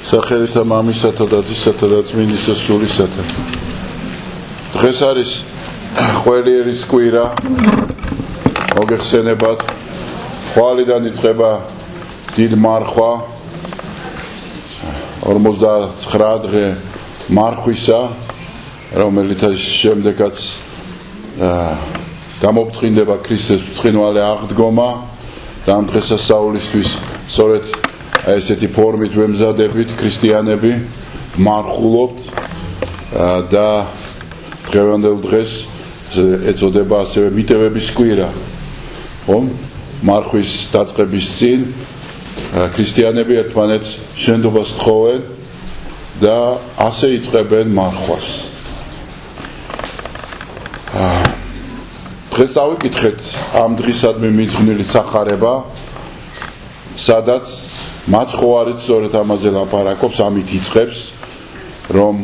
სახელითა მამისათა და დისათა და წმინდისა სულისათა. დღეს არის ყველიერის კვირა, მოგეხსენებათ, ხვალიდან იწყება დიდ მარხვა, 49 დღე მარხვისა, რომელიც შემდეგაც გამოფრთხილდება ქრისტეს ბრწყინვალე აღდგომა და ამ დღესასწაულისთვის სწორედ ესეთი ფორმით ვემზადებით ქრისტიანები, მარხულობთ და დღევანდელ დღეს ეწოდება ასევე მიტევების კვირა. მარხვის დაწყების წინ ქრისტიანები ერთმანეთს შენდობას თხოვენ და ასე იწყებენ მარხვას. დღეს წავიკითხეთ ამ დღისადმი მიძღვნილი სახარება, სადაც მაცხოვარიც სწორედ ამაზე ლაპარაკობს, ამით იწყებს, რომ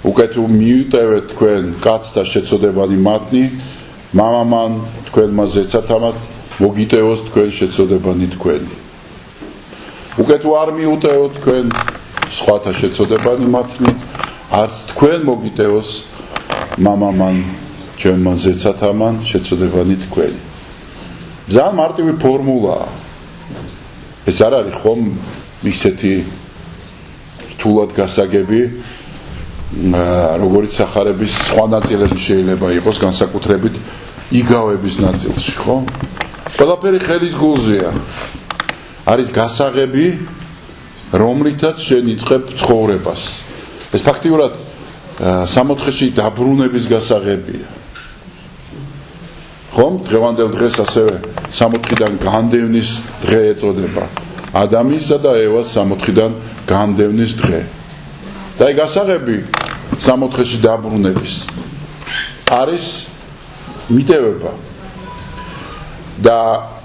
უკეთ მიუტევეთ თქვენ კაცთა შეწოდებანი მათნი, მამამან თქვენმა ზეცათამად მოგიტევოს თქვენ შეწოდებანი თქვენი. უკეთ არ მიუტევოთ თქვენ სხვათა შეწოდებანი მათნი, არც თქვენ მოგიტევოს მამამან ჩემმა ზეცათამან შეწოდებანი თქვენი. ძალიან მარტივი ფორმულაა. ეს არ არის ხომ ისეთი რთულად გასაგები, როგორც სახარების სხვა ნაწილები შეიძლება იყოს, განსაკუთრებით იგავების ნაწილში, ხო? ყველაფერი ხელის გულზეა. არის გასაღები, რომლითაც შენ იწყებ ცხოვრებას. ეს ფაქტიურად სამოთხეში დაბრუნების გასაღებია. ხომ? დღევანდელ დღეს ასევე სამოთხიდან განდევნის დღე ეწოდება. ადამისა და ევას სამოთხიდან განდევნის დღე. და ეს გასაღები სამოთხეში დაბრუნების არის მიტევება. და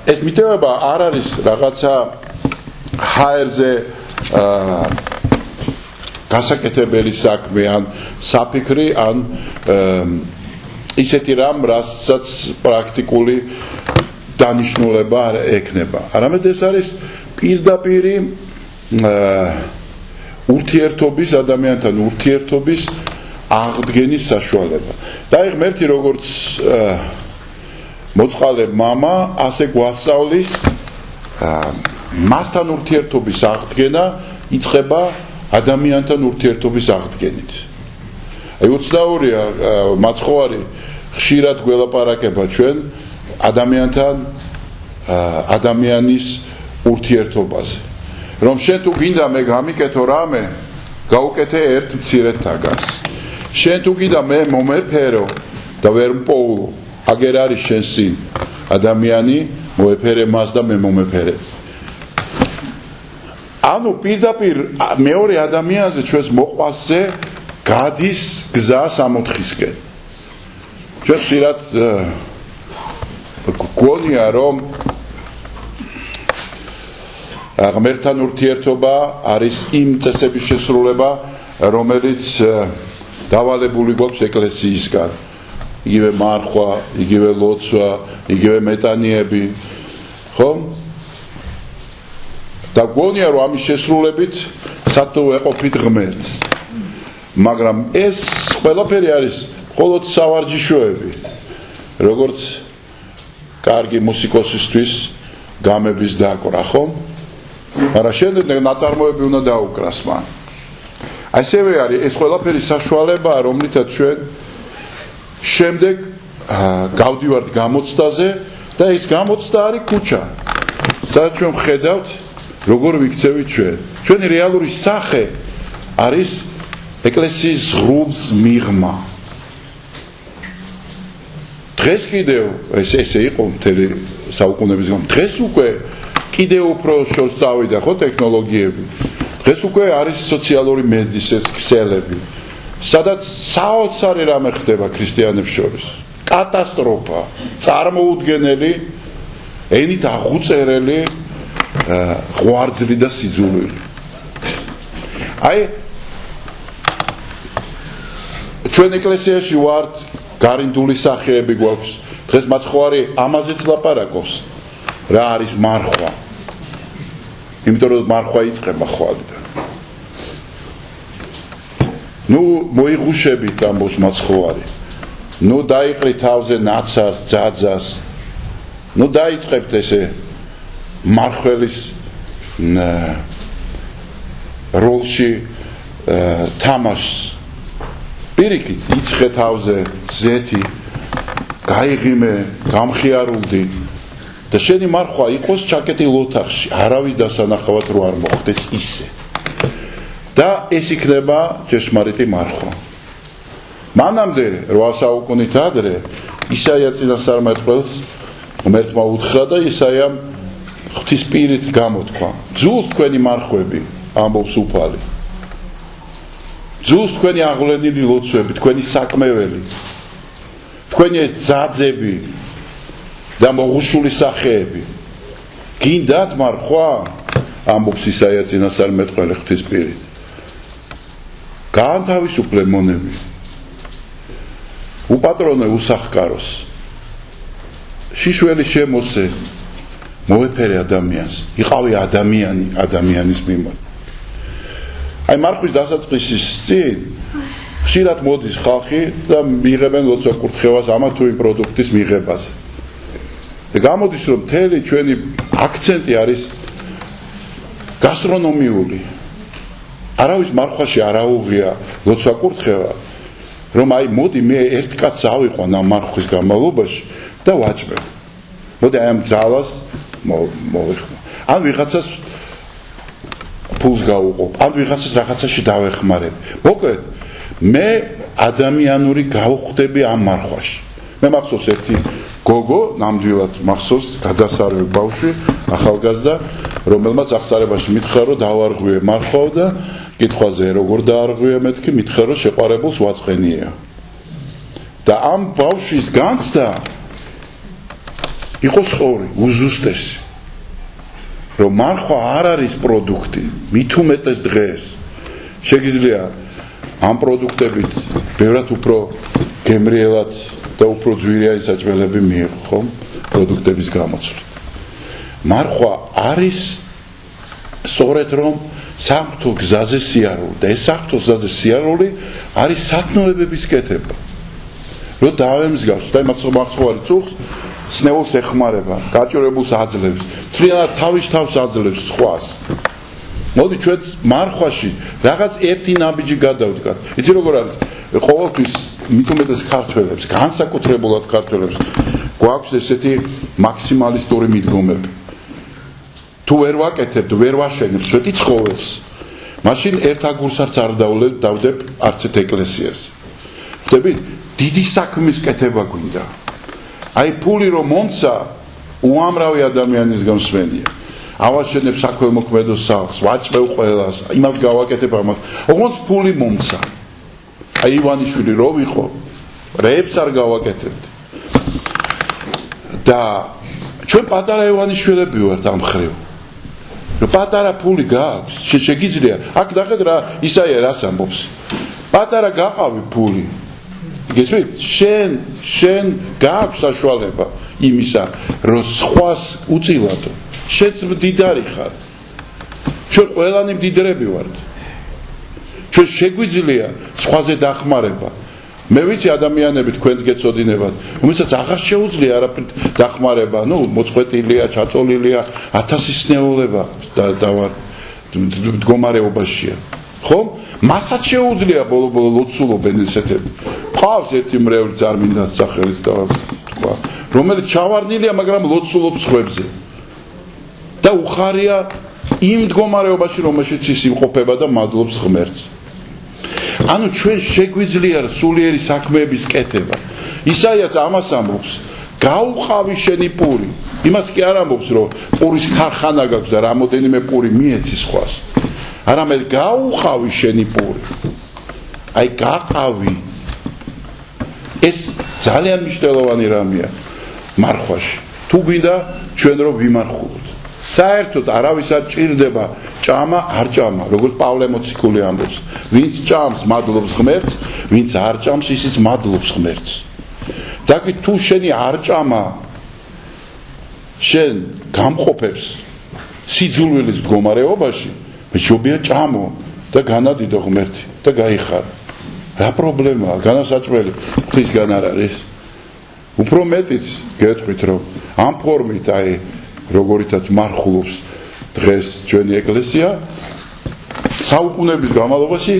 ეს მიტევება არ არის რაღაცა ჰაერზე გასაკეთებელი საქმე ან საფიქრი ან ისეთი რამ, რასაც პრაქტიკული დანიშნულება არ ექნება. არამედ ეს არის პირდაპირი ურთიერთობის, ადამიანთან ურთიერთობის აღდგენის საშუალება. და აი ღმერთი როგორც მოწყალე მამა, ასე გვასწავლის მასთან ურთიერთობის აღდგენა იწყება ადამიანთან ურთიერთობის აღდგენით. აი უცნაურია, მაცხოვარი ხშირად გველაპარაკება ჩვენ ადამიანთან, ადამიანის ურთიერთობაზე. რომ შენ თუ გინდა მე გამიკეთო რამე, გაუკეთე ერთ მცირედ თაგას. შენ თუ გინდა მე მომეფერო და ვერ მპოულო, აგერ არის შენ წინ ადამიანი, მოეფერე მას და მე მომეფერე. ანუ პირდაპირ მეორე ადამიანზე ჩვენს მოყვასზე გადის გზა სამოთხისკენ. ჩვენ ხშირად გვგონია, რომ ღმერთთან ურთიერთობა არის იმ წესების შესრულება, რომელიც დავალებული გვაქვს ეკლესიისგან. იგივე მარხვა, იგივე ლოცვა, იგივე მეტანიები, ხომ? და გვგონია, რომ ამის შესრულებით სათუ ეყოფით ღმერთს. მაგრამ ეს ყველაფერი არის მხოლოდ სავარჯიშოები, როგორც კარგი მუსიკოსისთვის გამების დაკვრა, ხომ? მაგრამ შემდეგ ნაწარმოები უნდა დაუკრას მან. ასევე არის ეს ყველაფერი საშუალებაა, რომლითაც ჩვენ შემდეგ გავდივართ გამოცდაზე და ეს გამოცდა არის ქუჩა. სადაც ჩვენ ხედავთ, როგორ ვიქცევით ჩვენ. ჩვენი რეალური სახე არის ეკლესიის ღრუბლს მიღმა. დღეს კიდევ ესე იყო მთელი საუკუნეების განმავლობაში. დღეს უკვე კიდევ უფრო შორს წავიდა ხო ტექნოლოგიები. დღეს უკვე არის სოციალური მედიის ქსელები, სადაც საოცარი რამე ხდება ქრისტიანებს შორის. კატასტროფა, წარმოუდგენელი, ენით აღუწერელი ღვარძლი და სიძულვილი. აი ჩვენ ეკლესიაში ვართ, გარინდული სახეები გვაქვს. დღეს მაცხოვარი ამაზეც ლაპარაკობს. რა არის მარხვა? იმიტომ რომ მარხვა იწყება ხვალიდან. ნუ მოიღუშებით ამბობს მაცხოვარი. ნუ დაიყრი თავზე ნაცარს, ძაძას. ნუ დაიწყებთ ესე მარხველის როლში თამაშს. პირიქით, იცხე თავზე ზეთი, გაიღიმე, გამხიარულდი და შენი მარხვა იყოს ჩაკეტილ ოთახში, არავის დასანახავად რო არ მოხდეს ისე. და ეს იქნება ჭეშმარიტი მარხვა. მანამდე 8 საუკუნით ადრე ისაია წინასწარმეტყველს ღმერთმა უთხრა და ისაიამ ღვთის პირით გამოთქვა. ძულს თქვენი მარხვები, ამბობს უფალი. ძულს თქვენი აღვლენილი ლოცვები, თქვენი საკმეველი, თქვენი ეს ძაძები და მოღუშული სახეები. გინდათ მარხვა, ამბობს ისაია წინასწარმეტყველი ღვთის პირით. გაანთავისუფლე მონები. უპატრონე უსახკაროს. შიშველი შემოსე, მოეფერე ადამიანს. იყავი ადამიანი ადამიანის მიმართ. აი მარხვის დასაწყისის წინ ხშირად მოდის ხალხი და მიიღებენ ლოცვა-კურთხევას ამა თუ იმ პროდუქტის მიღებაზე. და გამოდის რომ მთელი ჩვენი აქცენტი არის გასტრონომიული. არავის მარხვაში არ აუღია ლოცვა-კურთხევა, რომ აი მოდი მე ერთ კაცს ავიყვან ამ მარხვის განმავლობაში და ვაჭმევ. მოდი აი ამ ძალას მოვიხმო. ან ვიღაცას ფულს გავუყობ, ან ვიღაცას რაღაცაში დავეხმარებ. მოკლედ, მე ადამიანური გავხდები ამ მარხვაში. მე მახსოვს ერთი გოგო, ნამდვილად მახსოვს გადასარევ ბავშვი, ახალგაზრდა, რომელმაც აღსარებაში მითხრა, რომ დავარღვიე მარხვაო და კითხვაზე როგორ დაარღვიე მეთქი, მითხრა, რომ შეყვარებულს ვაწყენია. და ამ ბავშვის განცდა იყო სწორი, უზუსტესი. რომ მარხვა არ არის პროდუქტი, მით უმეტეს დღეს შეგიძლია ამ პროდუქტებით ბევრად უფრო გემრიელად და უფრო ძვირიანი საჭმელები მიიღო, ხომ? პროდუქტების გამოცვლით. მარხვა არის სწორედ რომ საფრთხო გზაზე სიარული და ეს საფრთხო გზაზე სიარული არის სათნოებების კეთება. რომ დავემსგავს და მაცხოვარი წუხს სნეულს ეხმარება, გაჭირებულს აძლევს, თლიანად თავის თავს აძლევს სხვას. მოდი ჩვენ მარხვაში რაღაც ერთი ნაბიჯი გადავდგათ. იცი როგორ არის? ყოველთვის მით უმეტეს ქართველებს, განსაკუთრებულად ქართველებს გვაქვს ესეთი მაქსიმალისტური მიდგომები. თუ ვერ ვაკეთებთ, ვერ ვაშენებთ სვეტი ცხოველს, მაშინ ერთ აგურსაც არ დავდებ არც ერთ ეკლესიას. ხვდებით? დიდი საქმის კეთება გვინდა. აი ფული რომ მომცა, უამრავი ადამიანის გამსვენია. ავაშენებ საქველმოქმედო სახლს, ვაჭმევ ყველას, იმას გავაკეთებ ამას. ოღონდ ფული მომცა. აი ივანიშვილი რო ვიყო, რეებს არ გავაკეთებთ. და ჩვენ პატარა ივანიშვილები ვართ ამ ხრივ. რომ პატარა ფული გააქვს, შეგიძლია. აქ ნახეთ რა ისაია რას ამბობს. პატარა გაყავი ფული. გესმით? შენ გააქვს საშუალება იმისა, რომ სხვას უწილადო. შენც მდიდარი ხარ. ჩვენ ყველანი მდიდრები ვართ. ჩვენ შეგვიძლია სხვაზე დახმარება. მე ვიცი ადამიანები თქვენს გეწოდინებათ, რომელსაც აღარ შეუძლია არაფერ დახმარება, მოწყვეტილია, ჩაწოლილია, 1000 სნეულება და მდგომარეობაშია. ხო? მასაც შეუძლია ბოლო-ბოლო ლოცულობენ ესეთები. ყავს ერთი მრევლი წარმინდა სახელით და თქვა, რომელიც ჩავარდნილია, მაგრამ ლოცულობს ხვებზე. და უხარია იმ მდგომარეობაში, რომელშიც ის იმყოფება და მადლობს ღმერთს. ანუ ჩვენ შეგვიძლია სულიერი საქმეების კეთება. ისაიაც ამას ამბობს, გაუყავი შენი პური. იმას კი არ ამბობს, რომ პურის ქარხანა გაქვს და რამოდენიმე პური მიეცი სხვას. არამედ გაუყავი შენი პური. აი გაყავი. ეს ძალიან მნიშვნელოვანი რამეა მარხვაში. თუ გვინდა ჩვენ რომ ვიმარხულოთ. საერთოდ არავის არ ჭირდება ჭამა, არ ჭამა, როგორც პავლე მოციქული ამბობს. ვინც ჭამს, მადლობს ღმერთს, ვინც არ ჭამს, ისიც მადლობს ღმერთს. და კი თუ შენი არ ჭამა შენ გამყოფებს სიძულვილის მდგომარეობაში, მეშობია ჭამო და განადიდო ღმერთი და გაიხარა. რა პრობლემაა? განასაჭმელი ღვთისგან არ არის. უფრო მეტიც გეტყვით, რომ ამ ფორმით აი როგორითაც მარხულობს დღეს ჩვენი ეკლესია, საუკუნეების განმავლობაში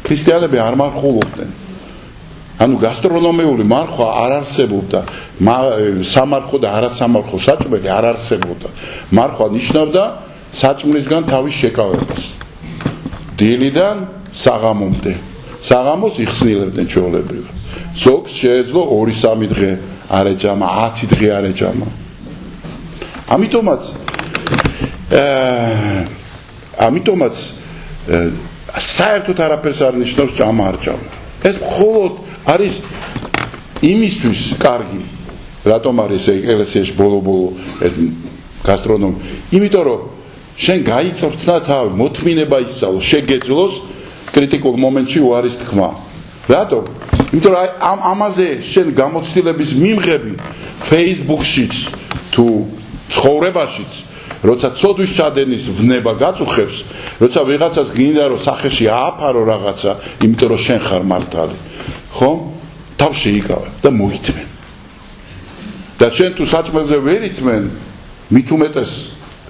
ქრისტიანები არ მარხულობდნენ. ანუ გასტრონომიული მარხვა არ არსებობდა, სამარხო და არასამარხო საჭმელი არ არსებობდა. მარხვა ნიშნავდა საჭმლისგან თავის შეკავებას. დილიდან საღამომდე. საღამოს იხსნილებდნენ ჩვეულებრივად. ზოგს შეეძლო 2-3 დღე არ ეჯამა, 10 დღე არ ეჯამა. ამიტომაც საერთოდ არაფერს არ ნიშნავს ჭამა არ ჭამა. ეს მხოლოდ არის იმისთვის კარგი, რატომ არის ეკლესიაში ბოლო-ბოლო ეს გასტრონომი. იმიტომ რომ შენ გაიწვრთნა თავი, მოთმინება ისწავლო, შეგეძლოს კრიტიკულ მომენტში უარის თქმა. რატომ? იმიტომ რომ ამაზე შენ გამოცდილების მიმღები Facebook-შიც თუ ცხოვრებაშიც, როცა ცოდვის ჩადენის ვნება გაწუხებს, როცა ვიღაცას გინდა რომ სახეში ააფარო რაღაცა, იმიტომ რომ შენ ხარ მართალი. ხო? თავში იკავებ და მოითმენ. და შენ თუ საჭმელზე ვერ ითმენ, მით უმეტეს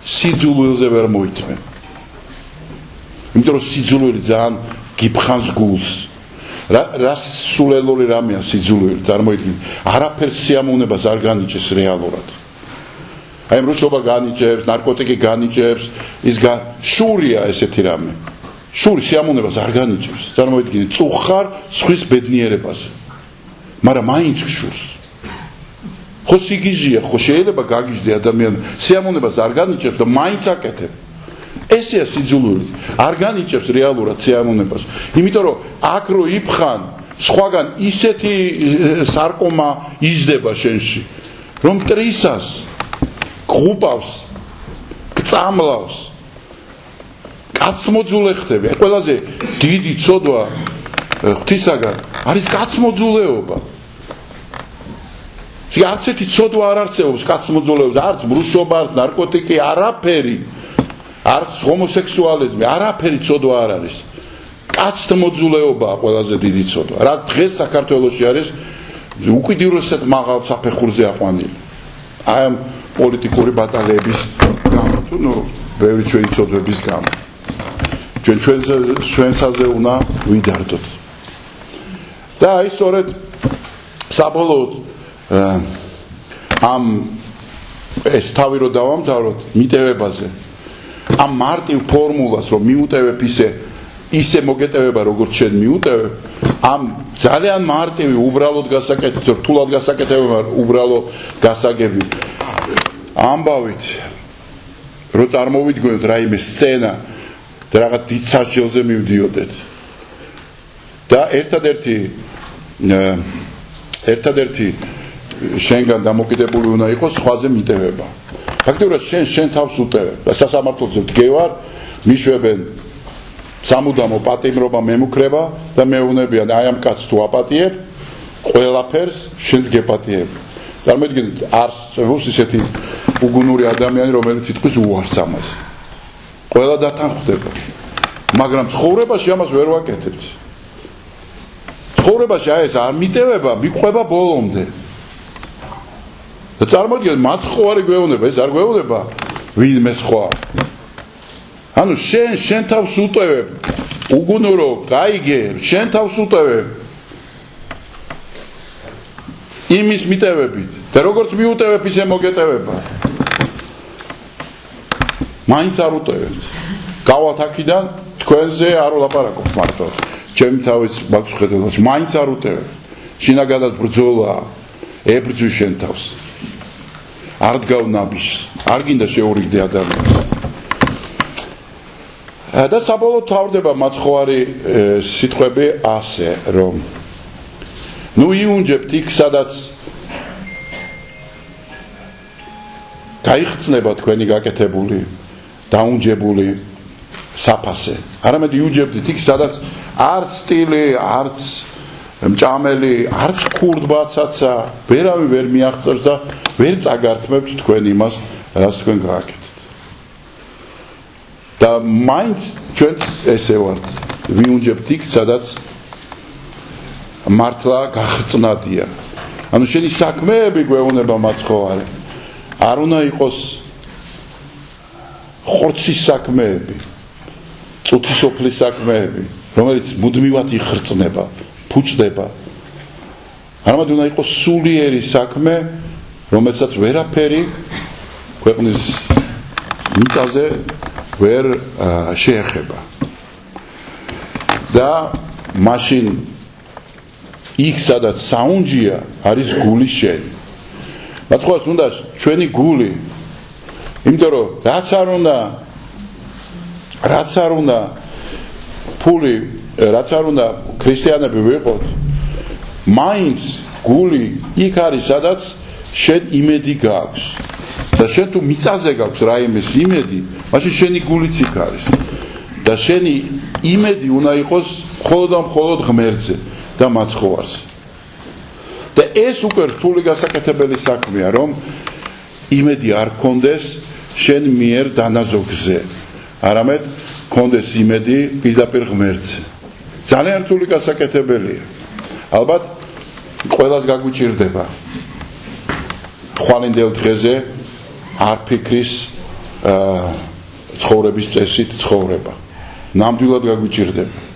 სიძულვილზე ვერ მოითმენ. იმიტომ რომ სიძულვილი ძალიან გიფხანს გულს. რა სულელური რამეა სიძულვილი, წარმოიდგინე. არაფერს სიამოვნებას არ განიჭეს რეალურად. აი მრუშობა განიჭებს, ნარკოტიკი განიჭებს, შურია ესეთი რამე. შური სიამოვნებას არ განიჭებს. წარმოიდგინე, წუხარ სხვის ბედნიერებაზე. მაგრამ მაინც გშურს. ხო სიგიჟია, ხო შეიძლება გაგიჟდე ადამიანი, სიამოვნებას არ განიჭებს და მაინც აკეთებ. ესეა სიძულვილი. არ განიჭებს რეალურად სიამოვნებას. იმიტომ რომ აქ რო იფხან, სხვაგან ისეთი სარკომა იზრდება შენში, რომ მტრისას გღუპავს, გწამლავს, კაცმოძულე ხდები. ყველაზე დიდი ცოდვა ღვთისაგან არის კაცმოძულეობა. არც ერთი ცოდვა არ არსებობს კაცმოძულეობის, არც მრუშობა, არც ნარკოტიკი, არაფერი, არც ჰომოსექსუალიზმი, არაფერი ცოდვა არ არის. კაცთმოძულეობაა ყველაზე დიდი ცოდვა, რაც დღეს საქართველოში არის უკიდურესად მაღალ საფეხურზე აყვანილი. აი ამ პოლიტიკური ბატალიების გამო, თუ ბევრი ჩვენი ცოდვების გამო. ჩვენსაზე უნდა ვიდარდოთ. და აი სწორედ საბოლოოდ ამ ეს თავი რო დავამთავროთ მიტევებაზე. ამ მარტივ ფორმულას რომ მიუტევებ ისე მოგეტევება როგორც შენ მიუტევებ, ამ ძალიან მარტივი უბრალოდ გასაკეთებთ, რთულად გასაკეთებება, უბრალო გასაგები ამბავით რო წარმოვიდგინოთ რაიმე სცენა და რაღაც დიდ სასჯელზე მივდიოდეთ და ერთადერთი შენგან დამოკიდებული უნდა იყოს სხვაზე მიტევება. ფაქტობრივად შენ თავს უტევებ და სასამართლოზე დგევარ, მიშვებენ სამუდამო პატიმრობა მემუქრება და მეუბნებიან აი ამ კაცს თუ აპატიებ, ყველაფერს შენს გეპატიებ. წარმოიდგინეთ, არსებობს ისეთი უგუნური ადამიანი, რომელიც იტყვის უარს ამაზე. ყველა დათანხმდება. მაგრამ ცხოვრებაში ამას ვერ ვაკეთებთ. ცხოვრებაში აი ეს არ მიტევება, მიყვება ბოლომდე. და წარმოიდგინეთ, მათ ხო არ გვეუბნება, ეს არ გვეუბნება ვინმე სხვა. ანუ შენ თავს უტევებ, უგუნურო, გაიგე, შენ თავს უტევებ. იმის მიტევებით და როგორც მიუტევებ, ისე მოგეტევება. მაინც არ უტევებთ. გავალთ აქედან, თქვენზე არ ვლაპარაკობთ მარტო. ჩემი თავის მაქვს ხედელაში, მაინც არ უტევებთ. შინაგანად ბრძოლა, ებრძვი შენ თავს. არ დგავ ნაბიჯს, არ გინდა შეურიგდე ადამიანს. და საბოლოოდ თავდება მაცხოვარი სიტყვები ასე, რომ ნუ იუნჯებთ იქ, სადაც გაიხსნება თქვენი გაკეთებული, დაუნჯებული საფასე. არამედ იუნჯებდით იქ, სადაც არც სტილი, არც მჭამელი, არც ქურდბაცაცა, ვერავინ ვერ მიაღწევს და ვერ წაგართმევთ თქვენ იმას, რაც თქვენ გააკეთეთ. და მაინც ჩვენც ესე ვართ, ვიუნჯებთ იქ, სადაც მართლა გახრწნადია. ანუ შენი საქმეები გვეუბნება მაცხოვარი. არ უნდა იყოს ხორცის საქმეები, წუთისოფლის საქმეები, რომელიც მუდმივად იხრწნება, ფუჭდება. არამედ უნდა იყოს სულიერი საქმე, რომელსაც ვერაფერი ქვეყნის მიწაზე ვერ შეეხება. და მაშინ იქ სადაც საუნჯია არის გული შენი. მაცხოვარს უნდა ჩვენი გული, იმიტომ რომ რაც არ უნდა ფული, რაც არ უნდა ქრისტიანები ვიყოთ, მაინც გული იქ არის სადაც შენ იმედი გაქვს. და შენ თუ მიწაზე გაქვს რაიმეს იმედი, მაშინ შენი გულიც იქ არის. და შენი იმედი უნდა იყოს მხოლოდ და მხოლოდ ღმერთზე და მაცხოვარზე. და ეს უკვე რთული გასაკეთებელი საქმეა, რომ იმედი არ გქონდეს შენ მიერ დანაზოგზე, არამედ გქონდეს იმედი პირდაპირ ღმერთზე. ძალიან რთული გასაკეთებელია. ალბათ ყველას გაგვიჭირდება ხვალინდელ დღეზე არ ფიქრის ცხოვრების წესით ცხოვრება. ნამდვილად გაგვიჭირდება.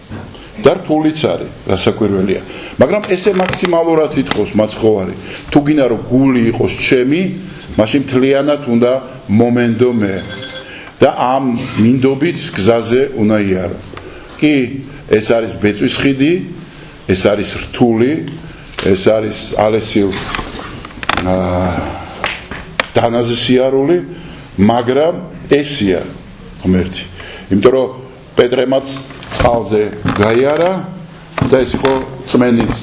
და რთულიც არის, რასაკვირველია. მაგრამ ესე მაქსიმალურად ითხოვს მაცხოვარი, თუ გინდა რომ გული იყოს ჩემი, მაშინ მთლიანად უნდა მომენდო მე. და ამ მინდობით გზაზე უნდა იარო. კი, ეს არის ბეწვის ხიდი, ეს არის რთული, ეს არის ალესილ დანაზე სიარული, მაგრამ ესია ღმერთი. იმიტომ რომ პეტრემაც წყალზე გაიარა და ეს იყო წმენით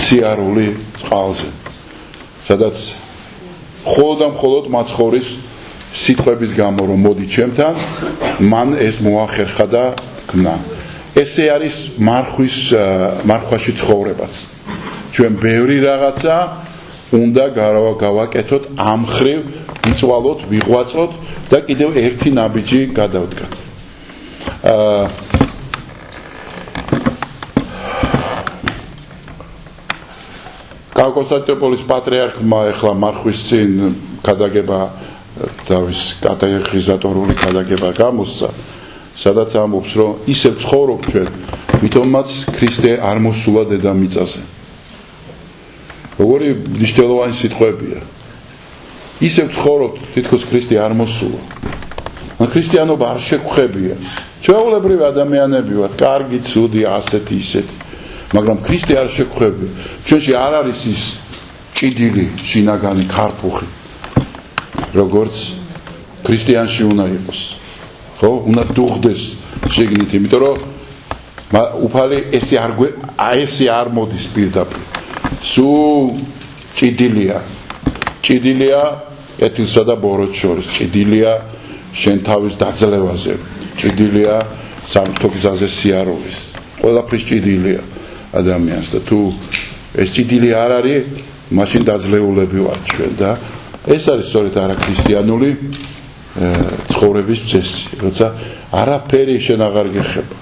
სიარული წყალზე, სადაც მხოლოდ და მხოლოდ მაცხოვრის სიტყვების გამო რომ მოდი ჩემთან, მან ეს მოახერხა და გნა. ესე არის მარხვაში ცხოვრებაც. ჩვენ ბევრი რაღაცა უნდა გავაკეთოთ, ამ ხრივ ვიწვალოთ, ვიღვაწოთ და კიდევ ერთი ნაბიჯი გადავდგათ. კავკასიატოპოლის პატრიარქმა ახლა მარხვის წინ გადაგება დავის კატეხიზატორული გადაგება გამოსცა, სადაც ამბობს, რომ ისევ ცხოვრობ ჩვენ, ვითომაც ქრისტე არ მოსულა დედამიწაზე. როგორი მნიშვნელოვანი სიტყვებია. ისევ ცხოვრობ, თითქოს ქრისტე არ მოსულა. ქრისტიანობა არ შეგხვებია. ჩვეულებრივი ადამიანები ვართ, კარგი, ცუდი, ასეთი, ისეთი. მაგრამ ქრისტე არ შეგხვებია. ჩვენში არ არის ის ჭიდილი, შინაგანი ქარფუხი, როგორც ქრისტიანში უნდა იყოს. ხო, უნდა დუღდეს შეგნით, იმიტომ რომ უფალი ესე არ მოდის პირდაპირ. სულ ჭიდილია კეთილსა და ბოროტს შორის, ჭიდილია შენ თავის დაძლევაზე, ჭიდილია სამართო გზაზე სიარულის. ყველაფრის ჭიდილია ადამიანს და თუ ეს ჭიდილი არ არის, მაშინ დაძლეულები ვართ ჩვენ და ეს არის სწორედ არაქრისტიანული ცხოვრების წესი, როცა არაფერი შენ აღარ გეხება.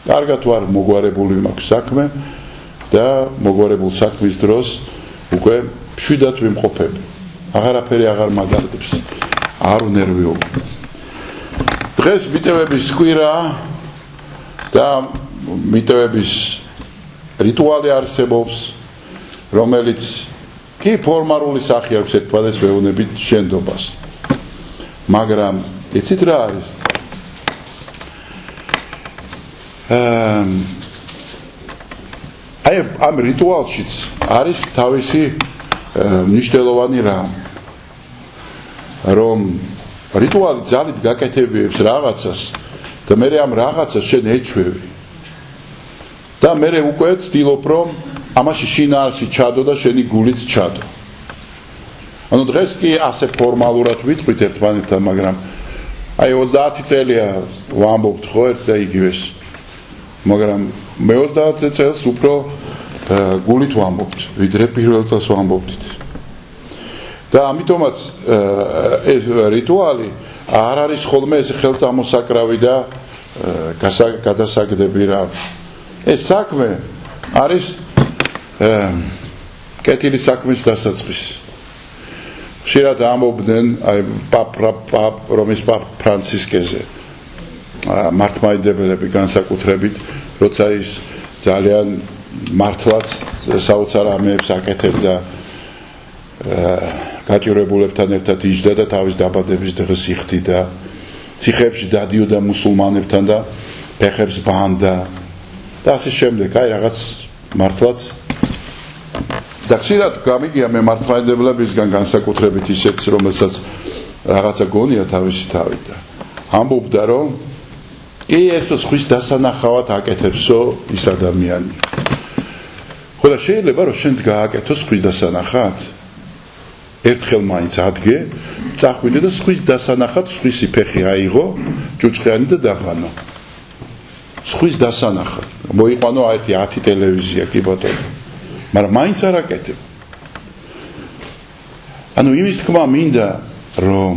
კარგად ვარ მოგვარებული მაქვს საქმე და მოგვარებულ საქმის დროს უკვე მშვიდად ვიმყოფები. აღარაფერი აღარ მაგარდებს. არ უნერვიობ. დღეს მიტევების კვირა და მიტევების რიტუალი არსებობს, რომელიც კი ფორმალური სახე აქვს ერთმანეთს ვეუბნებით შენდობას. მაგრამ იცით რა არის? აი ამ რიტუალშიც არის თავისი მნიშვნელოვანი რამ, რომ რიტუალი ძალით გაკეთებიებს რაღაცას და მე ამ რაღაცას შენ ეჩვევი და მე უკვე ვცდილობ რომ ამაში შინაარსი ჩადო და შენი გულიც ჩადო. ანუ დღეს კი ასე ფორმალურად ვიტყვით ერთმანეთთან, მაგრამ აი 30 წელია ვამბობთ ხო ერთ და იგივეს. მაგრამ მე 30 წელს უფრო გულით ვამბობთ, ვიდრე პირველ წელს ვამბობთ. და ამიტომაც ეს რიტუალი არ არის ხოლმე ეს ხელწამოსაკრავი და გადასაგდები რა. ეს საქმე არის კეთილი საქმის დასაწყის. ხშირად ამბობდნენ აი რომის პაპ ფრანცისკეზე მართლმადიდებელები განსაკუთრებით, როცა ის ძალიან მართლაც საოცარ ამებს აკეთებდა გაჭირებულებთან ერთად იჯდა და თავის დაბადების დღეს იხდიდა, ციხეებში დადიოდა მუსულმანებთან და ფეხებს ბანდა და ასე შემდეგ, აი რაღაც მართლაც და ხშირად გამიგია მე მართლმადიდებლებისგან განსაკუთრებით ისეთს, რომელსაც რაღაცა გონია თავისი თავით და ამბობდა, რომ კი ეს სხვის დასანახავად აკეთებსო ის ადამიანი. ხო და შეიძლება რომ შენც გააკეთოს სხვის დასანახად? ერთხელ მაინც ადგე, წახვიდე და სხვის დასანახად სხვისი ფეხი აიღო, ჭუჭყიანი და დაბანო. სხვის დასანახად. მოიყვანო აი 10 ტელევიზია კი ბატონო. მაგრამ მაინც არ აკეთებ. ანუ იმის თქმა მინდა, რომ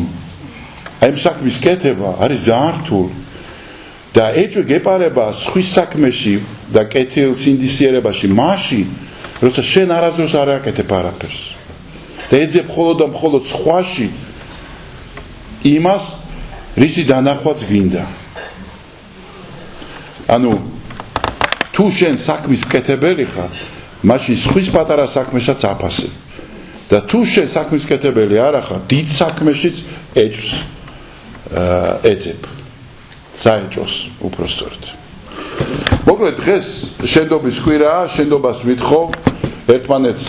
აი საქმის კეთება არის ზართული და ეჭვი გეპარება სხვის საქმეში და კეთილ სინდისიერებაში მაშინ, როცა შენ არასდროს არ აკეთებ არაფერს. და ეძებ მხოლოდ და მხოლოდ სხვაში იმას, რისი დანახვაც გინდა. ანუ თუ შენ საქმის კეთებელი ხარ, მაშინ სხვის პატარა საქმესაც აფასებ. და თუ შენ საქმის კეთებელი არ ხარ, დიდ საქმეშიც ეჭვს ეძებ. საეჭვს უпростორად. მოკლედ დღეს შენდობის კვირაა, შენდობას ვითხოვ, ერთმანეთს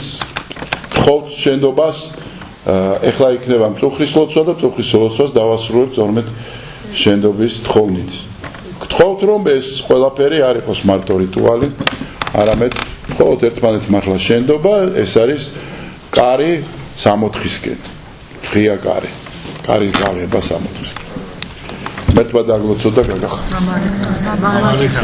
თხოვთ შენდობას, ეხლა იქნება მწუხრის ლოცვა და მწუხრის ლოცვას დავასრულებთ 12 შენდობის თხოვნით. გთხოვთ რომ ეს ყველაფერი არ იყოს მარტო რიტუალი, არამედ თხოვთ ერთმანეთს მართლა შენდობა, ეს არის კარი 60-ისკენ. ღია კარი. კარის გაღება 60-ისკენ. მერტმა დაგლოცოთ და გაგახარეთ.